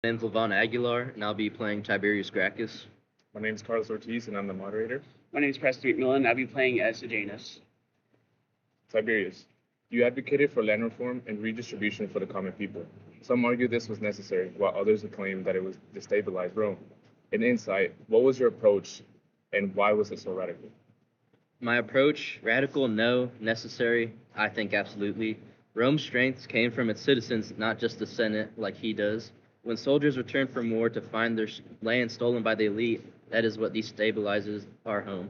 My name's Levon Aguilar, and I'll be playing Tiberius Gracchus. My name is Carlos Ortiz, and I'm the moderator. My name is Preston McMillan. I'll be playing as Sejanus. Tiberius, you advocated for land reform and redistribution for the common people. Some argue this was necessary, while others claim that it was destabilized Rome. In insight, what was your approach, and why was it so radical? My approach, radical, no. Necessary, I think absolutely. Rome's strengths came from its citizens, not just the Senate like he does. When soldiers return from war to find their land stolen by the elite, that is what destabilizes our home.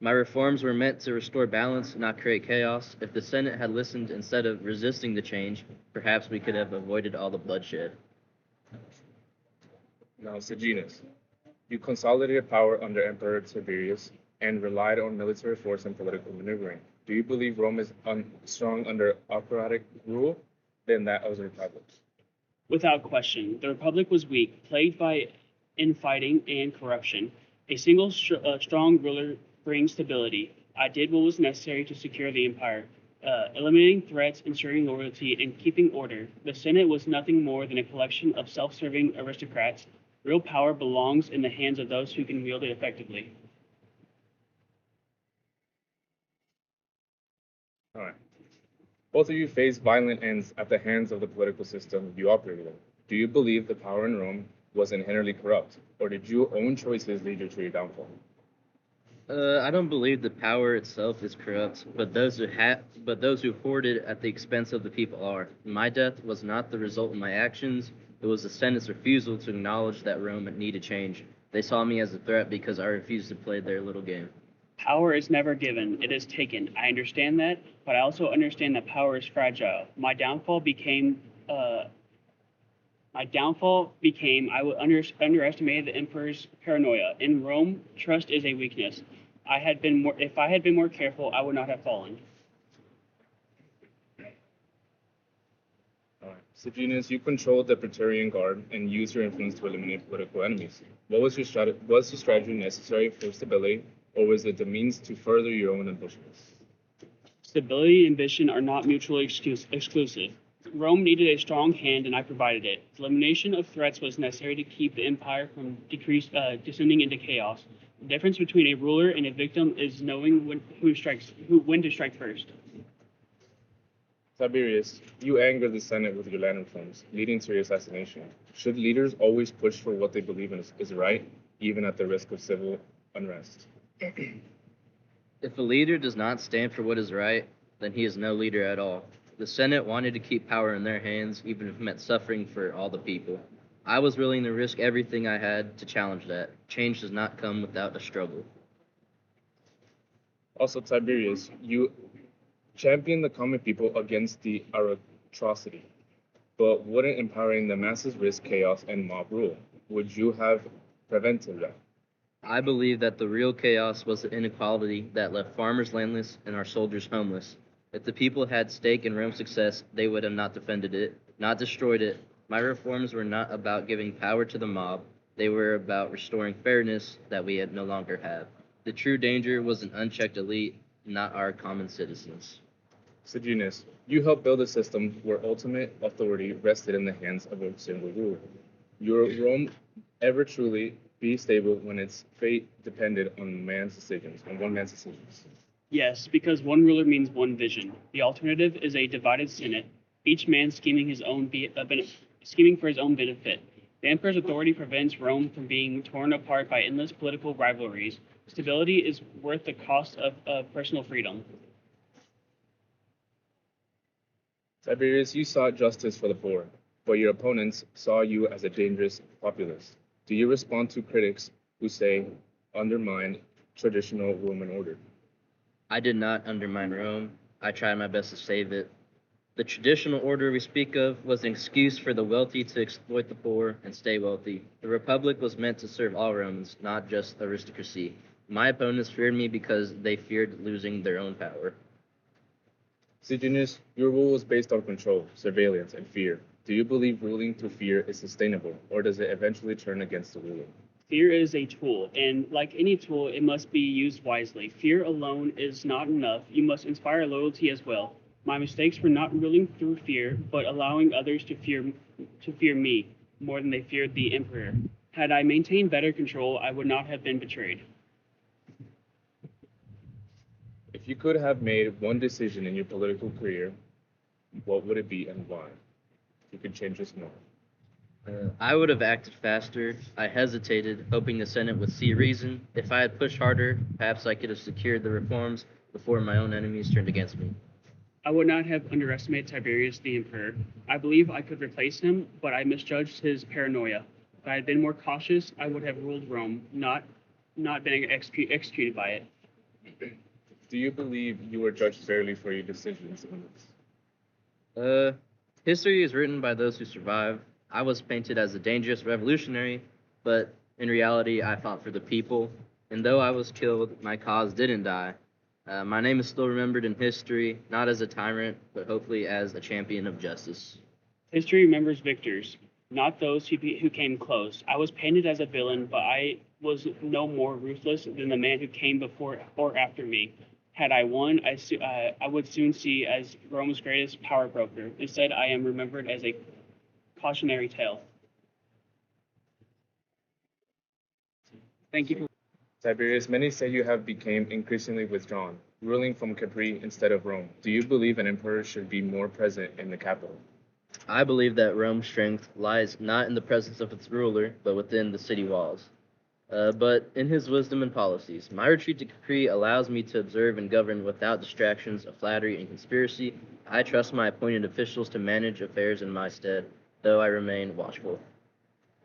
My reforms were meant to restore balance, not create chaos. If the Senate had listened instead of resisting the change, perhaps we could have avoided all the bloodshed. Now, Sejanus, you consolidated power under Emperor Tiberius and relied on military force and political maneuvering. Do you believe Rome is strong under autocratic rule than that of the Republic? Without question, the Republic was weak, plagued by infighting and corruption. A single strong ruler brings stability. I did what was necessary to secure the empire, eliminating threats, ensuring loyalty, and keeping order. The Senate was nothing more than a collection of self-serving aristocrats. Real power belongs in the hands of those who can wield it effectively. All right. Both of you faced violent ends at the hands of the political system you operated in. Do you believe the power in Rome was inherently corrupt, or did your own choices lead you to your downfall? I don't believe the power itself is corrupt, but those who hoard it at the expense of the people are. My death was not the result of my actions. It was the Senate's refusal to acknowledge that Rome needed change. They saw me as a threat because I refused to play their little game. Power is never given, it is taken. I understand that, but I also understand that power is fragile. My downfall became I would underestimate the emperor's paranoia. In Rome, trust is a weakness. If I had been more careful, I would not have fallen. All right. Sejanus, you controlled the Praetorian Guard and used your influence to eliminate political enemies. What was your strategy necessary for stability, or was it the means to further your own ambitions? Stability and ambition are not mutually exclusive. Rome needed a strong hand, and I provided it. Elimination of threats was necessary to keep the empire from descending into chaos. The difference between a ruler and a victim is knowing when to strike first. Tiberius, you angered the Senate with your land reforms, leading to your assassination. Should leaders always push for what they believe is right, even at the risk of civil unrest? If a leader does not stand for what is right, then he is no leader at all. The Senate wanted to keep power in their hands, even if it meant suffering for all the people. I was willing to risk everything I had to challenge that. Change does not come without a struggle. Also, Tiberius, you championed the common people against the aristocracy, but wouldn't empowering the masses risk chaos and mob rule? Would you have prevented that? I believe that the real chaos was the inequality that left farmers landless and our soldiers homeless. If the people had stake in Rome's success, they would have not defended it, not destroyed it. My reforms were not about giving power to the mob. They were about restoring fairness that we had no longer have. The true danger was an unchecked elite, not our common citizens. Sejanus, you helped build a system where ultimate authority rested in the hands of a single ruler. Your Rome ever truly be stable when its fate depended on one man's decisions? Yes, because one ruler means one vision. The alternative is a divided Senate, each man scheming for his own benefit. The emperor's authority prevents Rome from being torn apart by endless political rivalries. Stability is worth the cost of personal freedom. Tiberius, you sought justice for the poor, but your opponents saw you as a dangerous populist. Do you respond to critics who say undermine traditional Roman order? I did not undermine Rome. I tried my best to save it. The traditional order we speak of was an excuse for the wealthy to exploit the poor and stay wealthy. The Republic was meant to serve all Romans, not just aristocracy. My opponents feared me because they feared losing their own power. Sejanus, your rule was based on control, surveillance, and fear. Do you believe ruling through fear is sustainable, or does it eventually turn against the ruler? Fear is a tool, and like any tool, it must be used wisely. Fear alone is not enough. You must inspire loyalty as well. My mistakes were not ruling through fear, but allowing others to fear me. more than they feared the emperor. Had I maintained better control, I would not have been betrayed. If you could have made one decision in your political career, what would it be and why? If you could change just one. I would have acted faster. I hesitated, hoping the Senate would see reason. If I had pushed harder, perhaps I could have secured the reforms before my own enemies turned against me. I would not have underestimated Tiberius the emperor. I believe I could replace him, but I misjudged his paranoia. If I had been more cautious, I would have ruled Rome, not been executed by it. Do you believe you were judged fairly for your decisions in this? History is written by those who survive. I was painted as a dangerous revolutionary, but in reality, I fought for the people. And though I was killed, my cause didn't die. My name is still remembered in history, not as a tyrant, but hopefully as a champion of justice. History remembers victors, not those who came close. I was painted as a villain, but I was no more ruthless than the man who came before or after me. Had I won, I would soon see as Rome's greatest power broker. Instead, I am remembered as a cautionary tale. Thank you. Tiberius, many say you have become increasingly withdrawn, ruling from Capri instead of Rome. Do you believe an emperor should be more present in the capital? I believe that Rome's strength lies not in the presence of its ruler, but within the city walls. But in his wisdom and policies, my retreat to Capri allows me to observe and govern without distractions of flattery and conspiracy. I trust my appointed officials to manage affairs in my stead, though I remain watchful.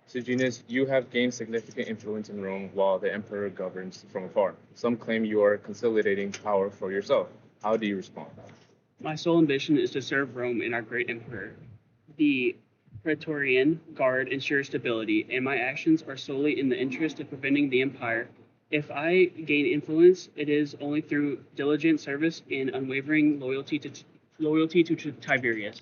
Sejanus, you have gained significant influence in Rome while the emperor governs from afar. Some claim you are consolidating power for yourself. How do you respond? My sole ambition is to serve Rome and our great emperor. The Praetorian Guard ensures stability, and my actions are solely in the interest of preventing the empire. If I gain influence, it is only through diligent service and unwavering loyalty to Tiberius.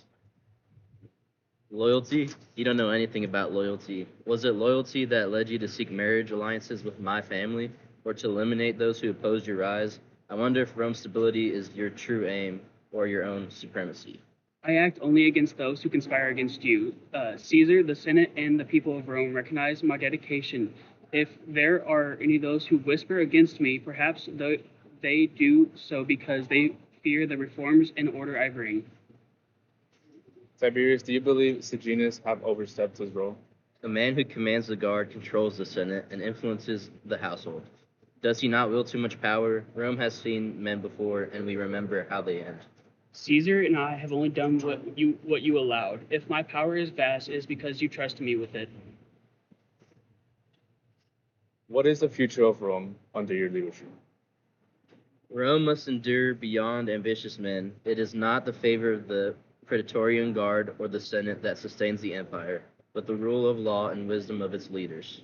Loyalty? You don't know anything about loyalty. Was it loyalty that led you to seek marriage alliances with my family, or to eliminate those who opposed your rise? I wonder if Rome's stability is your true aim, or your own supremacy. I act only against those who conspire against you. Caesar, the Senate, and the people of Rome recognize my dedication. If there are any of those who whisper against me, perhaps they do so because they fear the reforms and order I bring. Tiberius, do you believe Sejanus have overstepped his role? A man who commands the guard controls the Senate and influences the household. Does he not wield too much power? Rome has seen men before, and we remember how they end. Caesar and I have only done what you allowed. If my power is vast, it is because you trusted me with it. What is the future of Rome under your leadership? Rome must endure beyond ambitious men. It is not the favor of the Praetorian Guard or the Senate that sustains the empire, but the rule of law and wisdom of its leaders.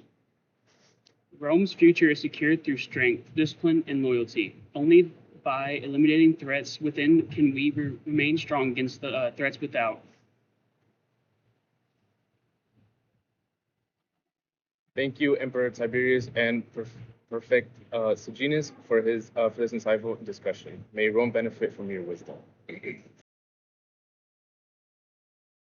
Rome's future is secured through strength, discipline, and loyalty. Only by eliminating threats within can we remain strong against the threats without. Thank you, Emperor Tiberius and Perfect Sejanus, for this insightful discussion. May Rome benefit from your wisdom.